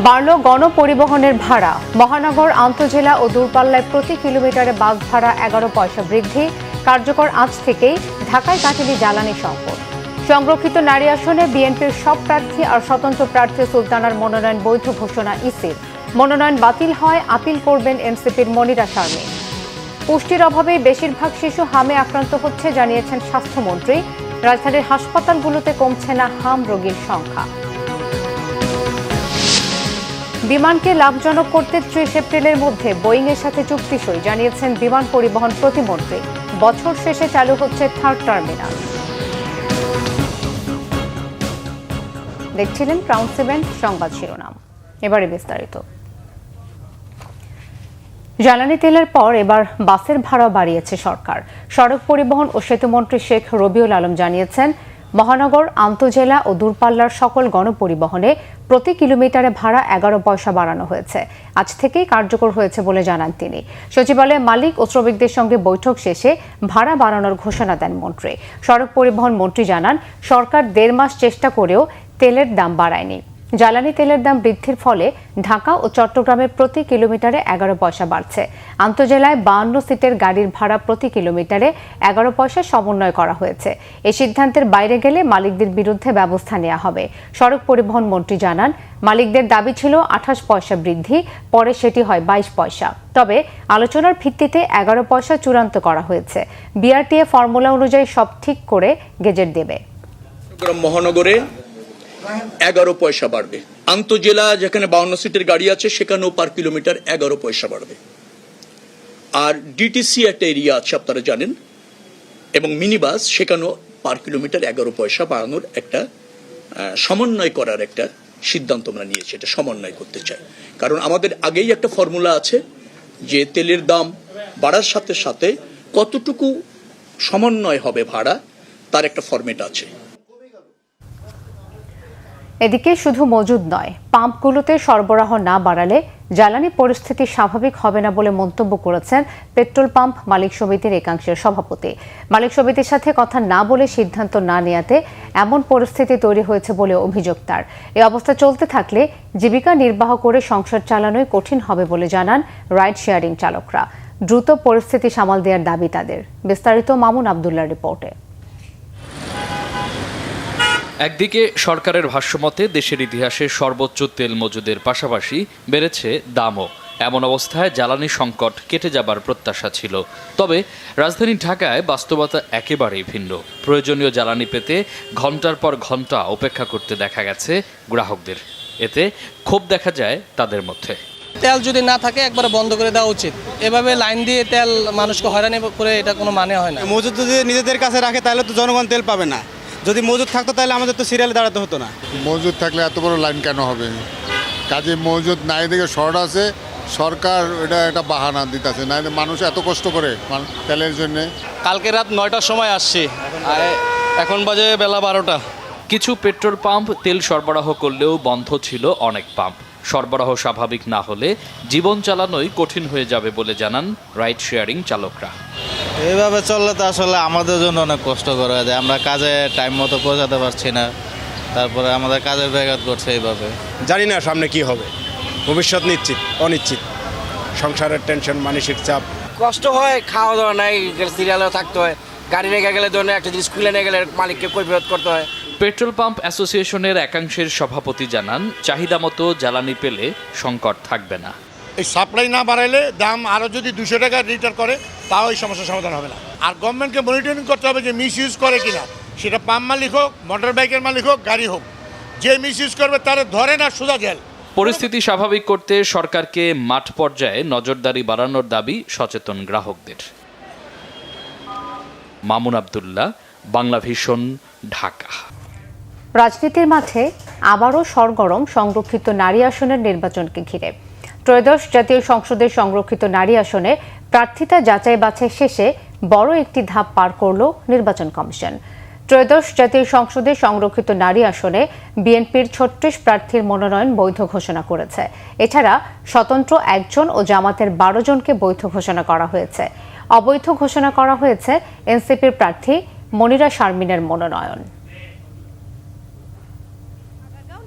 বাড়ল গণপরিবহনের ভাড়া। মহানগর, আন্তজেলা ও দূরপাল্লায় প্রতি কিলোমিটারে বাস ভাড়া 11 পয়সা বৃদ্ধি। কার্যকর আজ থেকেই ঢাকায় কাটেনি জ্বালানি সংকট। সংরক্ষিত নারী আসনে বিএনপির সব প্রার্থী আর স্বতন্ত্র প্রার্থী সুলতানার মনোনয়ন বৈধ ঘোষণা ইসির। মনোনয়ন বাতিল হয়, আপিল করবেন এনসিপির মনিরা শারমিন। পুষ্টির অভাবে বেশিরভাগ শিশু হামে আক্রান্ত হচ্ছে জানিয়েছেন স্বাস্থ্যমন্ত্রী। রাজধানীর হাসপাতালগুলোতে কমছে না হাম রোগীর সংখ্যা। বিমানকে লাভজনক করতে 30 এপ্রিলের মধ্যে বোয়িংয়ের সাথে চুক্তি সই জানিয়েছেন বিমান পরিবহন প্রতিমন্ত্রী। বছর শেষে চালু হচ্ছে 3rd টার্মিনাল। দেখছিলেন ক্রাউন 7 সংবাদ শিরোনাম, এবারে বিস্তারিত। জ্বালানি তেলের পর এবার বাসের ভাড়া বাড়িয়েছে সরকার। সড়ক পরিবহন ও সেতুমন্ত্রী শেখ রবিউল আলম জানিয়েছেন, মহানগর, আন্তজেলা ও দূরপাল্লার সকল গণপরিবহনে প্রতি কিলোমিটারে ভাড়া 11 পয়সা বাড়ানো হয়েছে। আজ থেকেই কার্যকর হয়েছে বলে জানান তিনি। সচিবালয়ে মালিক ও শ্রমিকদের সঙ্গে বৈঠক শেষে ভাড়া বাড়ানোর ঘোষণা দেন মন্ত্রী। সড়ক পরিবহন মন্ত্রী জানান, সরকার 1.5 মাস চেষ্টা করেও তেলের দাম বাড়ায়নি। জ্বালানি তেলের দাম বৃদ্ধির ফলে ঢাকা ও চট্টগ্রামে প্রতি কিলোমিটারে 11 পয়সা বাড়ছে। আন্তজেলায় 52 সিটের গাড়ির ভাড়া প্রতি কিলোমিটারে 11 পয়সা সমন্বয় করা হয়েছে। এই সিদ্ধান্তের বাইরে গেলে মালিকদের বিরুদ্ধে ব্যবস্থা নেওয়া হবে। সড়ক পরিবহন মন্ত্রী জানান, মালিকদের দাবি ছিল 28 পয়সা বৃদ্ধি, পরে সেটি হয় 22 পয়সা। তবে আলোচনার ভিত্তিতে 11 পয়সা চূড়ান্ত করা হয়েছে। বিআরটিএ ফর্মুলা অনুযায়ী সব ঠিক করে গেজেট দেবে। মহানগরে 11 পয়সা বাড়বে। আন্তজেলা যেখানে 52 সিটের গাড়ি আছে সেখানেও পার কিলোমিটার 11 পয়সা বাড়বে। আর ডিটিসি একটা এরিয়া আছে আপনারা জানেন, এবং মিনি বাস, সেখানেও পার কিলোমিটার 11 পয়সা বাড়ানোর একটা সমন্বয় করার একটা সিদ্ধান্ত আমরা নিয়েছি। এটা সমন্বয় করতে চাই, কারণ আমাদের আগেই একটা ফর্মুলা আছে যে তেলের দাম বাড়ার সাথে সাথে কতটুকু সমন্বয় হবে ভাড়া, তার একটা ফরম্যাট আছে। এদিকে শুধু মজুদ নয়, পাম্পগুলোতে সরবরাহ না বাড়ালে জ্বালানি পরিস্থিতি স্বাভাবিক হবে না বলে মন্তব্য করেছেন পেট্রোল পাম্প মালিক সমিতির একাংশের সভাপতি। মালিক সমিতির সাথে কথা না বলে সিদ্ধান্ত না নেওয়াতে এমন পরিস্থিতি তৈরি হয়েছে বলে অভিযোগ তার। এই অবস্থা চলতে থাকলে জীবিকা নির্বাহ করে সংসার চালানোই কঠিন হবে বলে জানান রাইড শেয়ারিং চালকরা। দ্রুত পরিস্থিতি সামাল দেওয়ার দাবি তাদের। বিস্তারিত মামুন আবদুল্লাহর রিপোর্টে। একদিকে সরকারের ভাষ্যমতে দেশের ইতিহাসে সর্বোচ্চ তেল মজুদের পাশাপাশি বেড়েছে দামও। এমন অবস্থায় জ্বালানি সংকট কেটে যাবার প্রত্যাশা ছিল। তবে রাজধানী ঢাকায় বাস্তবতা একেবারেই ভিন্ন। প্রয়োজনীয় জ্বালানি পেতে ঘন্টার পর ঘন্টা অপেক্ষা করতে দেখা গেছে গ্রাহকদের। এতে ক্ষোভ দেখা যায় তাদের মধ্যে। তেল যদি না থাকে একবারে বন্ধ করে দেওয়া উচিত। এভাবে লাইন দিয়ে তেল মানুষকে হয়রানি করে এটা কোনো মানে হয় না। মজুদ যদি নিজেদের কাছে রাখে তাহলে তো জনগণ তেল পাবে না। যদি মজুদ থাকতো তাহলে আমাদের তো সিরিয়ালে দাঁড়াতে হতো না। মজুদ থাকলে এত বড় লাইন কেন হবে? কাজে মজুদ নাই দিকে শর্ট আছে, সরকার এটা একটা বাহানা দিতেছে, না মানুষ এত কষ্ট করে তেলের জন্য। কালকে রাত 9টার সময় আসছি, এখন বাজে বেলা 12টা। কিছু পেট্রোল পাম্প তেল সরবরাহ করলেও বন্ধ ছিল অনেক পাম্প। সরবরাহ স্বাভাবিক না হলে জীবন চালানোই কঠিন হয়ে যাবে বলে জানান রাইড শেয়ারিং চালকরা। এইভাবে চললে তো আসলে আমাদের জন্য অনেক কষ্ট করা যায়। আমরা কাজে টাইম মতো পৌঁছাতে পারছি না, তারপরে আমাদের কাজের ব্যাঘাত করছে এইভাবে। জানি না সামনে কি হবে, ভবিষ্যৎ নিশ্চিত অনিশ্চিত, সংসারের টেনশন, মানসিক চাপ, কষ্ট হয়। খাওয়া দাওয়া নাই, সিরিয়ালেও থাকতে হয়। গাড়ি রেখে গেলে ধরুন একটা জিনিস খুলে নিয়ে গেলে মালিককে কৈফিয়ত করতে হয়। পেট্রোল পাম্প অ্যাসোসিয়েশনের একাংশের সভাপতি জানান, চাহিদা মতো জ্বালানি পেলে সংকট থাকবে না। এই সাপ্লাই না বাড়াইলে দাম আরও যদি 200 টাকা লিটার করে তাও এই সমস্যার সমাধান হবে না। আর গভর্নমেন্টকে মনিটরিং করতে হবে যে মিস ইউজ করে কিনা, সেটা পাম্প মালিক হোক, মোটর বাইকের মালিক হোক, গাড়ি হোক, যে মিস ইউজ করবে তারা ধরে না সোজা জেল। পরিস্থিতি স্বাভাবিক করতে সরকারকে মাঠ পর্যায়ে নজরদারি বাড়ানোর দাবি সচেতন গ্রাহকদের। মামুন আবদুল্লাহ, বাংলা ভিশন, ঢাকা। রাজনীতির মাঠে আবারও সরগরম সংরক্ষিত নারী আসনের নির্বাচনকে ঘিরে। ত্রয়োদশ জাতীয় সংসদের সংরক্ষিত নারী আসনে প্রার্থিতা যাচাই বাছাই শেষে বড় একটি ধাপ পার করল নির্বাচন কমিশন। ত্রয়োদশ জাতীয় সংসদে সংরক্ষিত নারী আসনে বিএনপির 36 প্রার্থীর মনোনয়ন বৈধ ঘোষণা করেছে। এছাড়া স্বতন্ত্র 1 জন ও জামাতের 12 জনকে বৈধ ঘোষণা করা হয়েছে। অবৈধ ঘোষণা করা হয়েছে এনসিপির প্রার্থী মনিরা শারমিনের মনোনয়ন।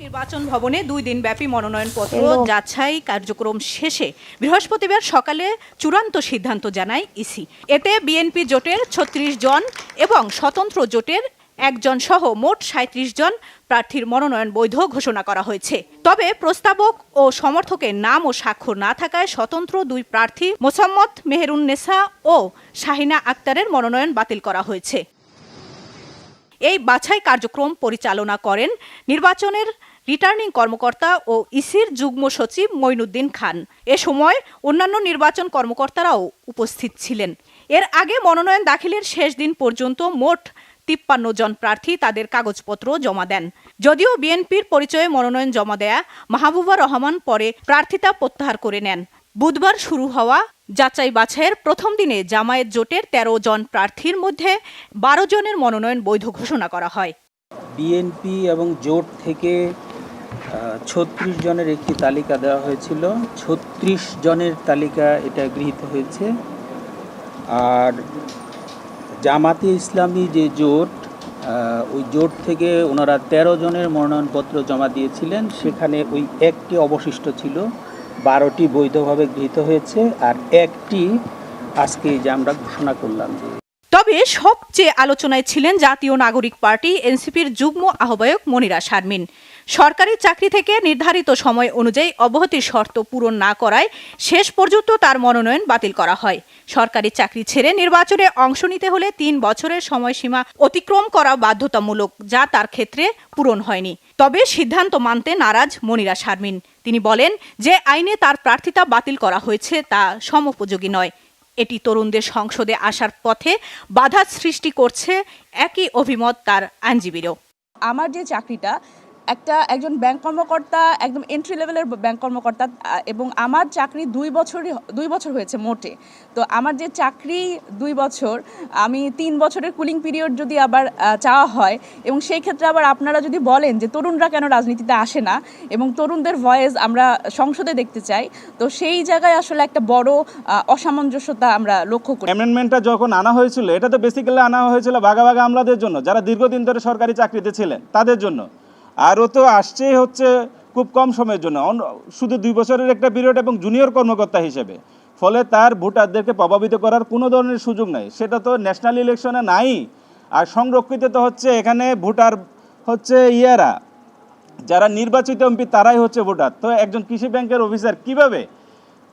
নির্বাচন ভবনে 2 দিন ব্যাপী মনোনয়নপত্র যাচাই কার্যক্রম শেষে বৃহস্পতিবার সকালে চূড়ান্ত সিদ্ধান্ত জানায় ইসি। এতে বিএনপি জোটের 36 জন এবং স্বতন্ত্র জোটের 1 জন সহ মোট 37 জন প্রার্থীর মনোনয়ন বৈধ ঘোষণা করা হয়েছে। তবে প্রস্তাবক ও সমর্থকের নাম ও স্বাক্ষর না থাকায় স্বতন্ত্র 2 প্রার্থী মোসাম্মত মেহেরুন্নেসা ও শাহিনা আক্তারের মনোনয়ন বাতিল করা হয়েছে। এই বাছাই কার্যক্রম পরিচালনা করেন নির্বাচনের রিটার্নিং কর্মকর্তা ও ইসির যুগ্ম সচিব মঈনুদ্দিন খান। এ সময় অন্যান্য নির্বাচন কর্মকর্তারাও উপস্থিত ছিলেন। এর আগে মনোনয়ন দাখিলের শেষ দিন পর্যন্ত মোট 53 জন প্রার্থী তাদের কাগজপত্র জমা দেন। যদিও বিএনপির পরিচয়ে মনোনয়ন জমা দেয়া মাহবুবা রহমান পরে প্রার্থিতা প্রত্যাহার করে নেন। বুধবার শুরু হওয়া যাচাই বাছাইয়ের প্রথম দিনে জামায়াত জোটের 13 জন প্রার্থীর মধ্যে 12 জনের মনোনয়ন বৈধ ঘোষণা করা হয়। বিএনপি এবং জোট থেকে 36 জনের একটি তালিকা দেওয়া হয়েছিল। 36 জনের তালিকা এটা গৃহীত হয়েছে। আর জামাতে ইসলামী যে জোট, ওই জোট থেকে ওনারা 13 জনের মনোনয়নপত্র জমা দিয়েছিলেন। সেখানে ওই একটি অবশিষ্ট ছিল, 12টি বৈধভাবে গৃহীত হয়েছে আর একটি আজকে যে আমরা ঘোষণা করলাম। তবে সবচেয়ে আলোচনায় ছিলেন জাতীয় নাগরিক পার্টি এনসিপির যুগ্ম আহ্বায়ক মনিরা শারমিন। সরকারি চাকরি থেকে নির্ধারিত সময় অনুযায়ী অব্যাহতির শর্ত পূরণ না করায় শেষ পর্যন্ত তার মনোনয়ন বাতিল করা হয়। সরকারি চাকরি ছেড়ে নির্বাচনে অংশ নিতে হলে 3 বছরের সময়সীমা অতিক্রম করা বাধ্যতামূলক, যা তার ক্ষেত্রে পূরণ হয়নি। তবে সিদ্ধান্ত মানতে নারাজ মনিরা শারমিন। তিনি বলেন যে আইনে তার প্রার্থিতা বাতিল করা হয়েছে তা সমোপযোগী নয়। এটি তরুণদের সংসদে আসার পথে বাধা সৃষ্টি করছে, একই অভিমত তার আইনজীবীরও। আমার যে চাকরিটা একজন ব্যাংক কর্মকর্তা, একদম এন্ট্রি লেভেলের ব্যাংক কর্মকর্তা, এবং আমার চাকরি 2 বছর হয়েছে মোটে। তো আমার যে চাকরি 2 বছর, আমি 3 বছরের কুলিং পিরিয়ড যদি আবার চাওয়া হয়, এবং সেই ক্ষেত্রে আবার আপনারা যদি বলেন যে তরুণরা কেন রাজনীতিতে আসে না এবং তরুণদের ভয়েস আমরা সংসদে দেখতে চাই, তো সেই জায়গায় আসলে একটা বড় অসামঞ্জস্যতা আমরা লক্ষ্য করি। অ্যামেন্ডমেন্টটা যখন আনা হয়েছিল, এটা তো বেসিক্যালি আনা হয়েছিল ভাগা আমলাদের জন্য, যারা দীর্ঘদিন ধরে সরকারি চাকরিতে ছিলেন তাদের জন্য। আর ও তো আসছেই হচ্ছে খুব কম সময়ের জন্য, শুধু 2 বছরের একটা পিরিয়ড এবং জুনিয়র কর্মকর্তা হিসেবে। ফলে তার ভোটারদেরকে প্রভাবিত করার কোনো ধরনের সুযোগ নাই, সেটা তো ন্যাশনাল ইলেকশনে নাই। আর সংরক্ষিত তো হচ্ছে এখানে ভোটার হচ্ছে যারা নির্বাচিত এমপি তারাই হচ্ছে ভোটার। তো একজন কৃষি ব্যাংকের অফিসার কিভাবে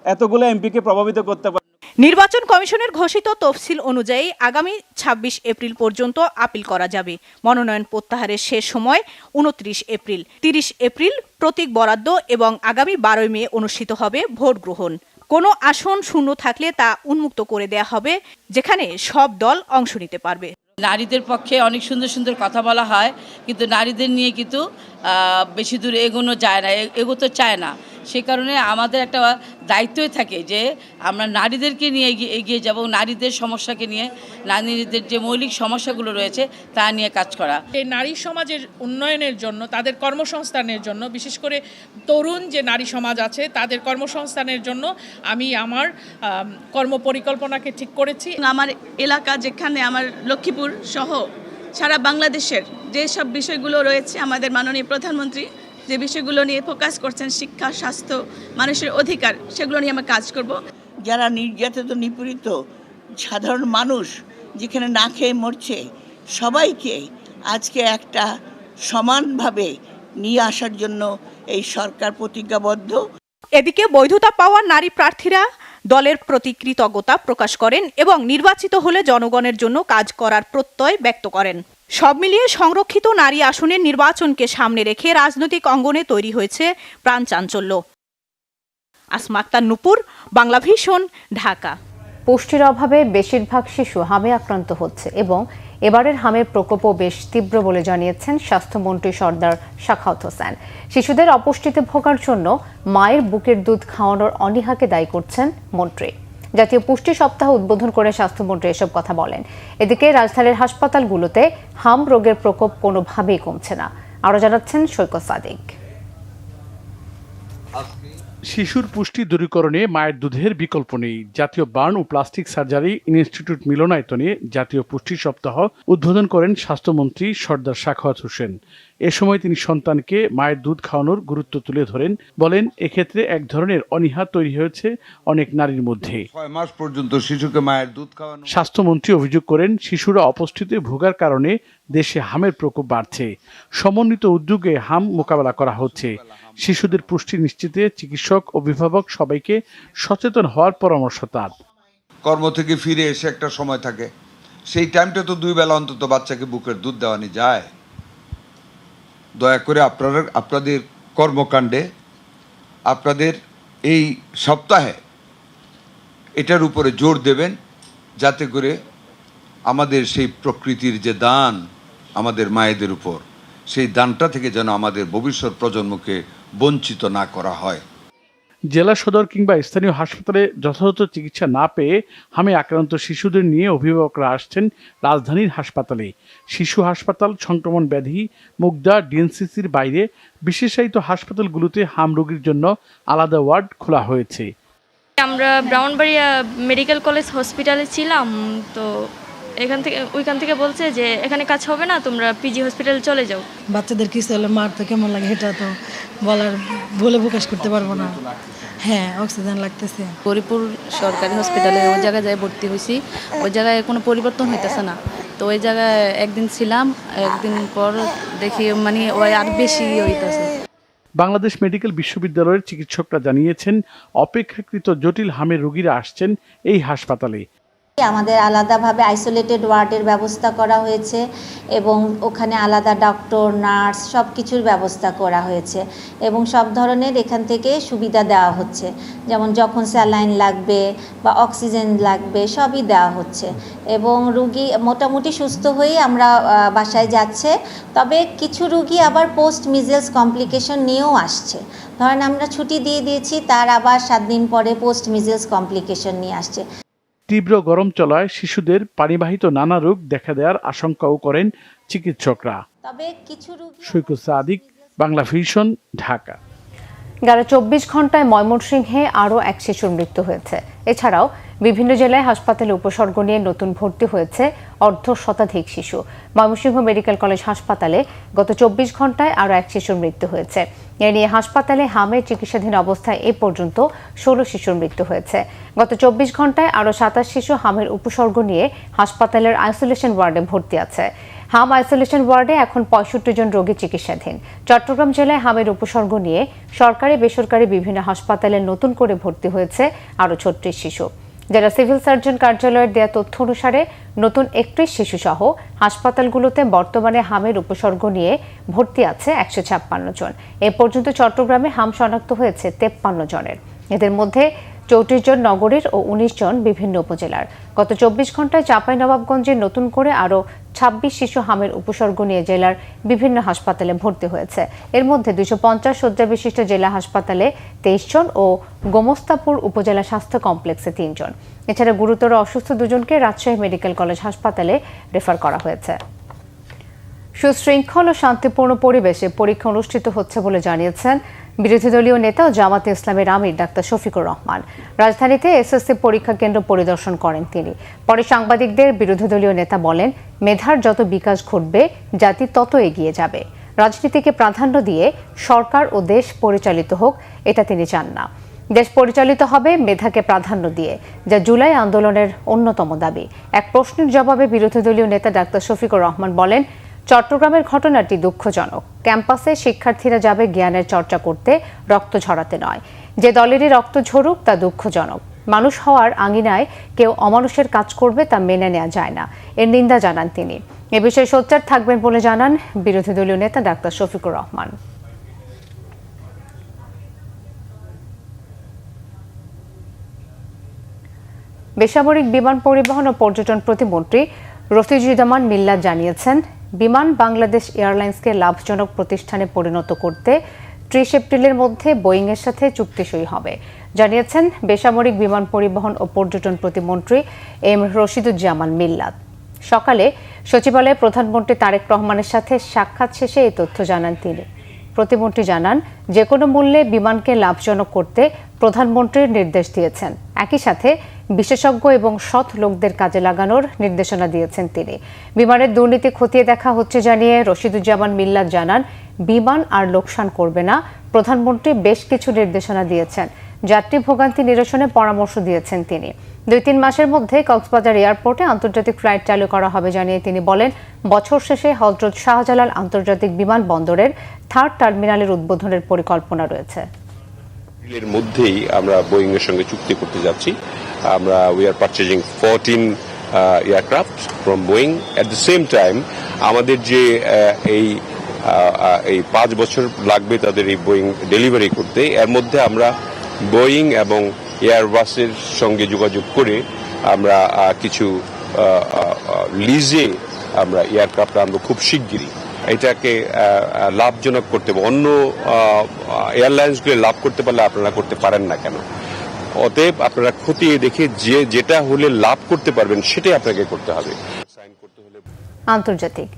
এতগুলো এমপিকে প্রভাবিত করতে পারে? নির্বাচন কমিশনের ঘোষিত তফসিল অনুযায়ী আগামী 26 এপ্রিল পর্যন্ত আপিল করা যাবে। মনোনয়ন প্রত্যাহারের শেষ সময় 29 এপ্রিল। 30 এপ্রিল প্রতীক বরাদ্দ এবং আগামী 12 মে অনুষ্ঠিত হবে ভোট গ্রহণ। কোনো আসন শূন্য থাকলে তা উন্মুক্ত করে দেয়া হবে, যেখানে সব দল অংশ নিতে পারবে। নারীদের পক্ষে অনেক সুন্দর সুন্দর কথা বলা হয়, কিন্তু নারীদের নিয়ে কিন্তু বেশি দূর এগোনো যায় না, এগোতে চায় না। সে কারণে আমাদের একটা দায়িত্বই থাকে যে আমরা নারীদেরকে নিয়ে এগিয়ে যাব, নারীদের সমস্যাকে নিয়ে, নারীদের যে মৌলিক সমস্যাগুলো রয়েছে তা নিয়ে কাজ করা। এই নারী সমাজের উন্নয়নের জন্য, তাদের কর্মসংস্থানের জন্য, বিশেষ করে তরুণ যে নারী সমাজ আছে তাদের কর্মসংস্থানের জন্য আমি আমার কর্মপরিকল্পনাকে ঠিক করেছি। আমার এলাকা, যেখানে আমার লক্ষ্মীপুর সহ সারা বাংলাদেশের যেসব বিষয়গুলো রয়েছে, আমাদের মাননীয় প্রধানমন্ত্রী যে বিষয়গুলো নিয়ে ফোকাস করছেন, শিক্ষা, স্বাস্থ্য, মানুষের অধিকার, সেগুলো নিয়ে আমরা কাজ করব। যারা নির্যাতিত নিপীড়িত সাধারণ মানুষ যেখানে না খেয়ে মরছে, সবাইকে আজকে একটা সমানভাবে নিয়ে আসার জন্য এই সরকার প্রতিজ্ঞাবদ্ধ। এদিকে বৈধতা পাওয়া নারী প্রার্থীরা দলের প্রতি কৃতজ্ঞতা প্রকাশ করেন এবং নির্বাচিত হলে জনগণের জন্য কাজ করার প্রত্যয় ব্যক্ত করেন। সব মিলিয়ে সংরক্ষিত নারী আসনের নির্বাচনকে সামনে রেখে রাজনৈতিক অঙ্গনে তৈরি হয়েছে প্রাণচাঞ্চল্য। আসমা আক্তার, নূপুর, বাংলাভিশন, ঢাকা। পুষ্টির অভাবে বেশিরভাগ শিশু হামে আক্রান্ত হচ্ছে এবং এবারের হামের প্রকোপও বেশ তীব্র বলে জানিয়েছেন স্বাস্থ্যমন্ত্রী সর্দার সাখাওয়াত হোসেন। শিশুদের অপুষ্টিতে ভোগার জন্য মায়ের বুকের দুধ খাওয়ানোর অনীহাকে দায়ী করছেন মন্ত্রী। জাতীয় পুষ্টি সপ্তাহ উদ্বোধন করে স্বাস্থ্যমন্ত্রী এসব কথা বলেন। এদিকে রাজধানীর হাসপাতালগুলোতে হাম রোগের প্রকোপ কোনোভাবেই কমছে না, আরও জানাচ্ছেন সৈকত সাদিক। শিশুর পুষ্টি দূরীকরণে মায়ের দুধের বিকল্প নেই। জাতীয় বার্ন ও প্লাস্টিক সার্জারি ইনস্টিটিউট মিলনায়তনে জাতীয় পুষ্টি সপ্তাহ উদ্বোধন করেন স্বাস্থ্যমন্ত্রী সর্দার সাখাওয়াত হোসেন। এ সময় তিনি সন্তানকে মায়ের দুধ খাওয়ানোর গুরুত্ব তুলে ধরেন, বলেন এক্ষেত্রে এক ধরনের অনীহা তৈরি হয়েছে অনেক নারীর মধ্যে। 6 মাস পর্যন্ত শিশুকে মায়ের দুধ খাওয়ানো। স্বাস্থ্যমন্ত্রী অভিযোগ করেন, শিশুরা অপুষ্টিতে ভোগার কারণে দেশে হামের প্রকোপ বাড়ছে। সমন্বিত উদ্যোগে হাম মোকাবেলা করা হচ্ছে। শিশুদের পুষ্টি নিশ্চিতে চিকিৎসক, অভিভাবক সবাইকে সচেতন হওয়ার পরামর্শ তার। কর্ম থেকে ফিরে এসে একটা সময় থাকে, সেই টাইমটা তো 2 বেলা অন্তত বাচ্চাকে বুকের দুধ দেওয়ানি যায়। দয়া করে আপনাদের কর্মকাণ্ডে, আপনাদের এই সপ্তাহে এটার উপরে জোর দেবেন, যাতে করে আমাদের সেই প্রকৃতির যে দান আমাদের মায়েদের উপর, সেই দানটা থেকে যেন আমাদের ভবিষ্যৎ প্রজন্মকে বঞ্চিত না করা হয়। জেলা সদর কিংবা স্থানীয় হাসপাতালে যথাযথ চিকিৎসা না পেয়ে হামে আক্রান্ত শিশুদের নিয়ে অভিভাবকরা আসছেন রাজধানীর হাসপাতালে। শিশু হাসপাতাল, সংক্রমণ ব্যাধি, মুগদা, ডিএনসিসির বাইরে বিশেষায়িত হাসপাতালগুলোতে হাম রোগীর জন্য আলাদা ওয়ার্ড খোলা হয়েছে। আমরা ব্রাউনবাড়িয়া মেডিকেল কলেজ হসপিটালে ছিলাম, তো ওইখান থেকে বলছে যে এখানে কাজ হবে না, তোমরা পিজি হসপিটালে চলে যাও। বাচ্চাদের কিছু হলে মার তো কেমন লাগে এটা তো বলে প্রকাশ করতে পারবো না। হ্যাঁ, অক্সিজেন লাগতেছে। গরিপুর সরকারি হসপিটালে ওই জায়গায় যাই ভর্তি হয়েছি, ওই জায়গায় কোনো পরিবর্তন হইতেছে না। তো ওই জায়গায় একদিন ছিলাম, একদিন পর দেখি মানে ওই আর বেশি হইতেছে। বাংলাদেশ মেডিকেল বিশ্ববিদ্যালয়ের চিকিৎসকরা জানিয়েছেন, অপেক্ষাকৃত জটিল হামের রোগীরা আসছেন এই হাসপাতালে। আমাদের আলাদাভাবে আইসোলেটেড ওয়ার্ডের ব্যবস্থা করা হয়েছে এবং ওখানে আলাদা ডক্টর, নার্স সব কিছুর ব্যবস্থা করা হয়েছে এবং সব ধরনের এখান থেকে সুবিধা দেওয়া হচ্ছে, যেমন যখন স্যালাইন লাগবে বা অক্সিজেন লাগবে সবই দেওয়া হচ্ছে এবং রুগী মোটামুটি সুস্থ হয়েই আমরা বাসায় যাচ্ছে। তবে কিছু রুগী আবার পোস্ট মিজেলস কমপ্লিকেশন নিয়েও আসছে। ধরেন আমরা ছুটি দিয়ে দিয়েছি, তার আবার 7 দিন পরে পোস্ট মিজেলস কমপ্লিকেশন নিয়ে আসছে। তীব্র গরম চলায় শিশুদের পানিবাহিত নানা রোগ দেখা দেওয়ার আশঙ্কাও করেন চিকিৎসকরা। তবে কিছু রোগী সৈকত সাদিক, বাংলা ভিশন, ঢাকা। গেল 24 ঘন্টায় ময়মনসিংহে আরও এক শিশুর মৃত্যু হয়েছে। এছাড়াও বিভিন্ন জেলায় হাসপাতালে উপসর্গ নিয়ে নতুন ভর্তি হয়েছে অর্ধশতাধিক শিশু। ময়মনসিংহ মেডিকেল কলেজ হাসপাতালে গত 24 ঘন্টায় আরও এক শিশুর মৃত্যু হয়েছে। এ নিয়ে হাসপাতালে হামের চিকিৎসাধীন অবস্থায় এ পর্যন্ত 16 শিশুর মৃত্যু হয়েছে। গত 24 ঘন্টায় আরও 27 শিশু হামের উপসর্গ নিয়ে হাসপাতালের আইসোলেশন ওয়ার্ডে ভর্তি আছে। হাম আইসোলেশন ওয়ার্ডে এখন 65 জন রোগী চিকিৎসাধীন। চট্টগ্রাম জেলায় হামের উপসর্গ নিয়ে সরকারি বেসরকারি বিভিন্ন হাসপাতালে নতুন করে ভর্তি হয়েছে আরও 36 শিশু। জেলা সিভিল সার্জন কার্যালয়ের দেয়া তথ্য অনুসারে নতুন 31 শিশু সহ হাসপাতালগুলোতে বর্তমানে হামের উপসর্গ নিয়ে ভর্তি আছে 156 জন। এ পর্যন্ত চট্টগ্রামে হাম শনাক্ত হয়েছে 53 জনের। এদের মধ্যে 34 জন নগরের ও 19 জন বিভিন্ন উপজেলার। গত 24 ঘন্টায় চাঁপাইনবাবগঞ্জে নতুন করে আরও 26 শিশু হামের উপসর্গ নিয়ে জেলার বিভিন্ন হাসপাতালে ভর্তি হয়েছে। এর মধ্যে 250 শয্যা বিশিষ্ট জেলা হাসপাতালে 23 জন ও গোমস্তাপুর উপজেলা স্বাস্থ্য কমপ্লেক্সে 3 জন। এছাড়া গুরুতর অসুস্থ 2 জনকে রাজশাহী মেডিকেল কলেজ হাসপাতালে রেফার করা হয়েছে। সুশৃঙ্খল ও শান্তিপূর্ণ পরিবেশে পরীক্ষা অনুষ্ঠিত হচ্ছে বলে জানিয়েছেন বিরোধী দলীয় নেতা ও জামাতে ইসলামের আমির ডাক্তার শফিকুর রহমান। রাজধানীতে এসএসসি পরীক্ষা কেন্দ্র পরিদর্শন করেন তিনি। পরে সাংবাদিকদের বিরোধী দলীয় নেতা বলেন, মেধার যত বিকাশ ঘটবে জাতি তত এগিয়ে যাবে। রাজনীতিকে প্রাধান্য দিয়ে সরকার ও দেশ পরিচালিত হোক, এটা তিনি চান না। দেশ পরিচালিত হবে মেধাকে প্রাধান্য দিয়ে, যা জুলাই আন্দোলনের অন্যতম দাবি। এক প্রশ্নের জবাবে বিরোধী দলীয় নেতা ডাক্তার শফিকুর রহমান বলেন, চট্টগ্রামের ঘটনাটি দুঃখজনক। ক্যাম্পাসে শিক্ষার্থীরা যাবে জ্ঞানের চর্চা করতে, রক্ত ঝরাতে নয়। যে দলেরই রক্ত ঝরুক তা দুঃখজনক। মানুষ হওয়ার আঙিনায় কেউ অমানুষের কাজ করবে তা মেনে নেওয়া যায় না, এর নিন্দা জানান তিনি। এ বিষয়ে সোচ্চার থাকবেন বলে জানান বিরোধী দলীয় নেতা ডাক্তার শফিকুর রহমান। বেসামরিক বিমান পরিবহন ও পর্যটন প্রতিমন্ত্রী রফিজুজ্জামান মিল্লাত জানিয়েছেন, বিমান বাংলাদেশ এয়ারলাইন্সকে লাভজনক প্রতিষ্ঠানে পরিণত করতে 30 এপ্রিলের মধ্যে বোয়িংয়ের সাথে চুক্তি সই হবে। জানিয়েছেন বেসামরিক বিমান পরিবহন ও পর্যটন প্রতিমন্ত্রী এম রশিদুজ্জামান মিল্লাত। সকালে সচিবালয়ে প্রধানমন্ত্রী তারেক রহমানের সাথে সাক্ষাৎ শেষে এই তথ্য জানান তিনি। প্রতিমন্ত্রী জানান, যে কোনো মূল্যে বিমানকে লাভজনক করতে প্রধানমন্ত্রীর নির্দেশ দিয়েছেন। একই সাথে বিশেষজ্ঞ এবং সৎ লোকদের কাজে লাগানোর নির্দেশনা দিয়েছেন তিনি। বিমানের দুর্নীতি খতিয়ে দেখা হচ্ছে জানিয়ে রশিদুজ্জামান মিল্লাত জানান, বিমান আর লোকসান করবে না। প্রধানমন্ত্রী বেশ কিছু নির্দেশনা দিয়েছেন। যাত্রী ভোগান্তি নিরসনে পরামর্শ দিয়েছেন তিনি। 2-3 মাসের মধ্যে কক্সবাজার এয়ারপোর্টে আন্তর্জাতিক ফ্লাইট চালু করা হবে জানিয়ে তিনি বলেন, বছর শেষে হযরত শাহজালাল আন্তর্জাতিক বিমানবন্দরের 3rd টার্মিনালের উদ্বোধনের পরিকল্পনা রয়েছে। এর মধ্যেই আমরা বোয়িং এর সঙ্গে চুক্তি করতে যাচ্ছি। আমরা we are purchasing 14 aircraft from Boeing. At the same time আমাদের যে এই 5 বছর লাগবে তাদের এই বোয়িং ডেলিভারি করতে, এর মধ্যে আমরা বোয়িং এবং এয়ারবাসের সঙ্গে যোগাযোগ করে আমরা কিছু লিজে আমরা এয়ারক্রাফট আনবো খুব শিগগিরই। এটাকে লাভজনক করতে হবে। অন্য এয়ারলাইন্সগুলো লাভ করতে পারলে আপনারা করতে পারেন না কেন? অতএব আপনারা খতিয়ে দেখে যেটা হলে লাভ করতে পারবেন সেটাই আপনাকে করতে হবে। আন্তর্জাতিক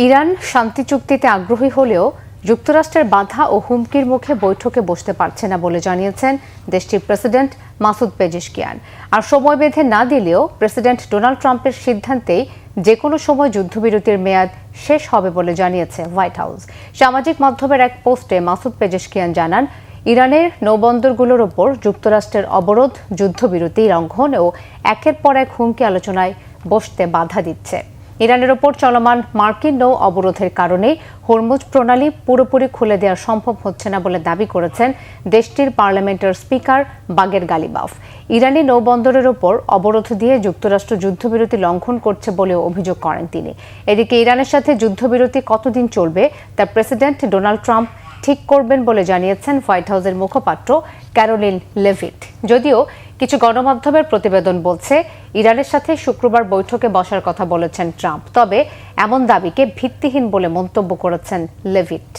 ইরান শান্তি চুক্তিতে আগ্রহী হলেও যুক্তরাষ্ট্রের বাধা ও হুমকির মুখে বৈঠকে বসতে পারছে না বলে জানিয়েছেন দেশটির প্রেসিডেন্ট মাসুদ পেজেশকিয়ান। আর সময় বেঁধে না দিলেও প্রেসিডেন্ট ডোনাল্ড ট্রাম্পের সিদ্ধান্তেই যে কোনো সময় যুদ্ধবিরতির মেয়াদ শেষ হবে বলে জানিয়েছে হোয়াইট হাউস। সামাজিক মাধ্যমের এক পোস্টে মাসুদ পেজেশকিয়ান জানান, ইরানের নৌবন্দরগুলোর ওপর যুক্তরাষ্ট্রের অবরোধ যুদ্ধবিরতি লঙ্ঘন ও একের পর এক হুমকি আলোচনায় বসতে বাধা দিচ্ছে। ইরানের ওপর চলমান মার্কিন নৌ অবরোধের কারণে হরমুজ প্রণালী পুরোপুরি খুলে দেওয়া সম্ভব হচ্ছে না বলে দাবি করেছেন দেশটির পার্লামেন্টের স্পিকার বাগের গালিবাফ। ইরানি নৌবন্দরের ওপর অবরোধ দিয়ে যুক্তরাষ্ট্র যুদ্ধবিরতি লঙ্ঘন করছে বলেও অভিযোগ করেন তিনি। এদিকে ইরানের সাথে যুদ্ধবিরতি কতদিন চলবে তা প্রেসিডেন্ট ডোনাল্ড ট্রাম্প ঠিক করবেন বলে জানিয়েছেন হোয়াইট হাউসের মুখপাত্র ক্যারোলিন লেভিট। যদিও কিছু গণমাধ্যমের প্রতিবেদন বলছে ইরানের সাথে শুক্রবার বৈঠকে বসার কথা বলেছেন ট্রাম্প, তবে এমন দাবিকে ভিত্তিহীন বলে মন্তব্য করেছেন লেভিট।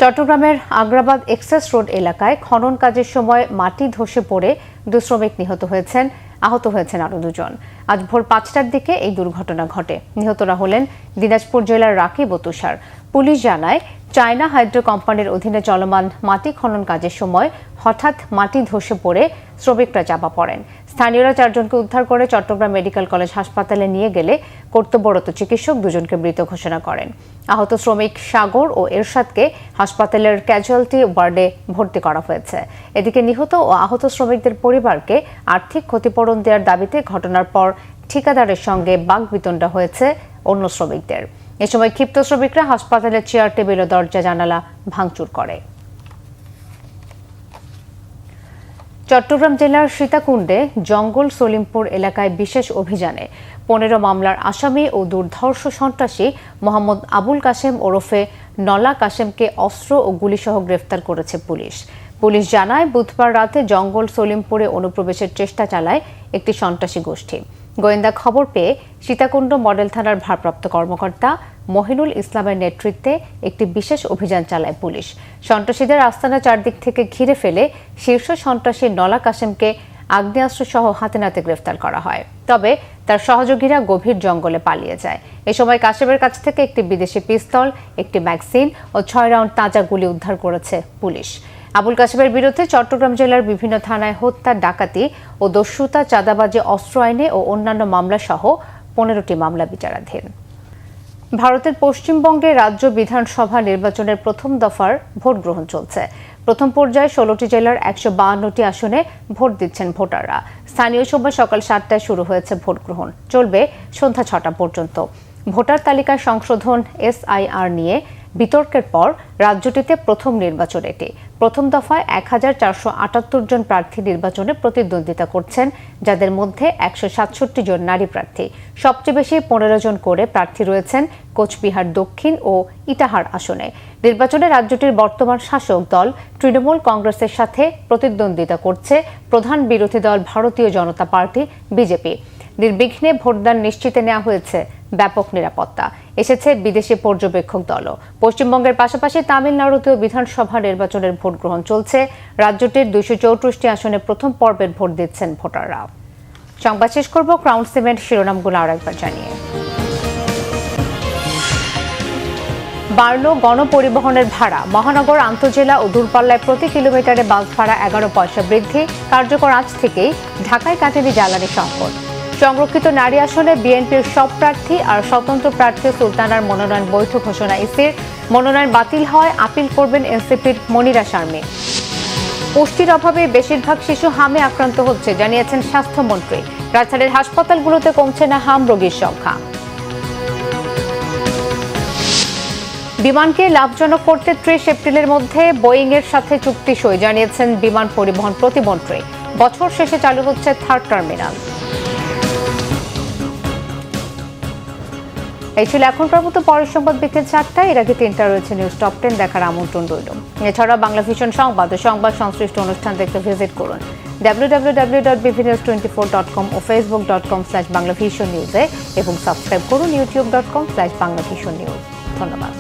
চট্টগ্রামের আগ্রাবাদ এক্সেস রোড এলাকায় খনন কাজের সময় মাটি ধসে পড়ে 2 শ্রমিক নিহত হয়েছেন, আহত হয়েছেন আরও 2 জন। আজ ভোর 5টার দিকে এই দুর্ঘটনা ঘটে। নিহতরা হলেন দিনাজপুর জেলার রাকিব ও তুষার। পুলিশ জানায়, চায়না হাইড্রো কোম্পানির অধীনে চলমান মাটি খনন কাজের সময় হঠাৎ মাটি ধসে পড়ে শ্রমিকরা চাপা পড়েন। স্থানীয়রা 4 জনকে উদ্ধার করে চট্টগ্রাম মেডিকেল কলেজ হাসপাতালে নিয়ে গেলে কর্তব্যরত চিকিৎসক 2 জনকে মৃত ঘোষণা করেন। আহত শ্রমিক সাগর ও এরশাদকে হাসপাতালের ক্যাজুয়ালিটি ওয়ার্ডে ভর্তি করা হয়েছে। এদিকে নিহত ও আহত শ্রমিকদের পরিবারকে আর্থিক ক্ষতিপূরণ দেওয়ার দাবিতে ঘটনার পর ঠিকাদারের সঙ্গে বাকবিতণ্ডা হয়েছে অন্য শ্রমিকদের। এ সময় ক্ষিপ্ত শ্রমিকরা হাসপাতালের চেয়ার টেবিল ও দরজা জানালা ভাঙচুর করে। চট্টগ্রাম জেলার সীতাকুণ্ডে জঙ্গল সলিমপুর এলাকায় বিশেষ অভিযানে 15 মামলার আসামি ও দুর্ধর্ষ সন্ত্রাসী মোহাম্মদ আবুল কাশেম ওরফে নলা কাশেমকে অস্ত্র ও গুলিসহ গ্রেফতার করেছে পুলিশ। পুলিশ জানায়, বুধবার রাতে জঙ্গল সলিমপুরে অনুপ্রবেশের চেষ্টা চালায় একটি সন্ত্রাসী গোষ্ঠী। গোয়েন্দা খবর পেয়ে সীতাকুণ্ড মডেল থানার ভারপ্রাপ্ত কর্মকর্তা মহিনুল ইসলামের নেতৃত্বে একটি বিশেষ অভিযান চালায় পুলিশ। সন্ত্রাসীদের আস্তানা চারদিক থেকে ঘিরে ফেলে শীর্ষ সন্ত্রাসী নলা কাশেমকে আগ্নেয়াস্ত্র সহ হাতে নাতে গ্রেফতার করা হয়। তবে তার সহযোগীরা গভীর জঙ্গলে পালিয়ে যায়। এ সময় কাশেমের কাছ থেকে একটি বিদেশি পিস্তল, একটি ম্যাগজিন ও 6 রাউন্ড তাজা গুলি উদ্ধার করেছে পুলিশ। আবুল কাশেমের বিরুদ্ধে চট্টগ্রাম জেলার বিভিন্ন থানায় হত্যা, ডাকাতি ও দস্যুতা, চাঁদাবাজি, অস্ত্র আইনে ও অন্যান্য মামলা সহ 15টি মামলা বিচারাধীন। ভারতের পশ্চিমবঙ্গে রাজ্য বিধানসভা নির্বাচনের প্রথম দফার ভোট গ্রহণ চলছে। প্রথম পর্যায়ে 16টি জেলার 152টি আসনে ভোট দিচ্ছেন ভোটাররা। স্থানীয় সময় সকাল 7টায় শুরু হয়েছে ভোট গ্রহণ, চলবে সন্ধ্যা 6টা পর্যন্ত। ভোটার তালিকায় সংশোধন SIR নিয়ে বিতর্কের পর রাজ্যটিতে প্রথম নির্বাচন এটি। প্রথম দফায় 1478 জন প্রার্থী নির্বাচনে প্রতিদ্বন্দ্বিতা করছেন, যাদের মধ্যে 167 জন নারী প্রার্থী। সবচেয়ে বেশি 15 জন করে প্রার্থী রয়েছেন কোচবিহার দক্ষিণ ও ইটাহার আসনে। নির্বাচনে রাজ্যটির বর্তমান শাসক দল তৃণমূল কংগ্রেসের সাথে প্রতিদ্বন্দ্বিতা করছে প্রধান বিরোধী দল ভারতীয় জনতা পার্টি BJP। নির্বিঘ্নে ভোটদান নিশ্চিতে নেওয়া হয়েছে ব্যাপক নিরাপত্তা। এসেছে বিদেশি পর্যবেক্ষক দলও। পশ্চিমবঙ্গের পাশাপাশি তামিলনাড়ুতেও বিধানসভা নির্বাচনের ভোট গ্রহণ চলছে। রাজ্যটির 234টি আসনে প্রথম পর্বের ভোট দিচ্ছেন ভোটাররা। সংবাদ শেষ করব ক্রাউন সিমেন্ট শিরোনামগুলো আরেকবার জানিয়ে। বাড়ল গণপরিবহনের ভাড়া। মহানগর, আন্তজেলা ও দূরপাল্লায় প্রতি কিলোমিটারে বাস ভাড়া 11 পয়সা বৃদ্ধি কার্যকর আজ থেকেই। ঢাকায় কাটেনি জ্বালানি সংকট। সংরক্ষিত নারী আসনে বিএনপির সব প্রার্থী আর স্বতন্ত্র প্রার্থী সুলতানার মনোনয়ন বৈধ ঘোষণা ইসির। মনোনয়ন বাতিল হয়, আপিল করবেন এনসিপির মনিরা শারমিন। পুষ্টির অভাবে বেশিরভাগ শিশু হামে আক্রান্ত হচ্ছে জানিয়েছেন স্বাস্থ্যমন্ত্রী। রাজধানীর হাসপাতালগুলোতে কমছে না হাম রোগীর সংখ্যা। বিমানকে লাভজনক করতে 30 এপ্রিলের মধ্যে বোয়িং এর সাথে চুক্তি সই জানিয়েছেন বিমান পরিবহন প্রতিমন্ত্রী। বছর শেষে চালু হচ্ছে 3rd টার্মিনাল। এই ছিল এখনকার মতো। পরের সংবাদ বিকেল 4টায়। এর আগে 3টা রয়েছে নিউজ টপ 10 দেখার আমন্ত্রণ রইল। এছাড়া বাংলা ভিশন সংবাদ ও সংবাদ সংশ্লিষ্ট অনুষ্ঠান দেখতে ভিজিট করুন www.bvnews24.com ও facebook.com/banglavisionnews এবং সাবস্ক্রাইব করুন youtube.com/banglavisionnews। ধন্যবাদ।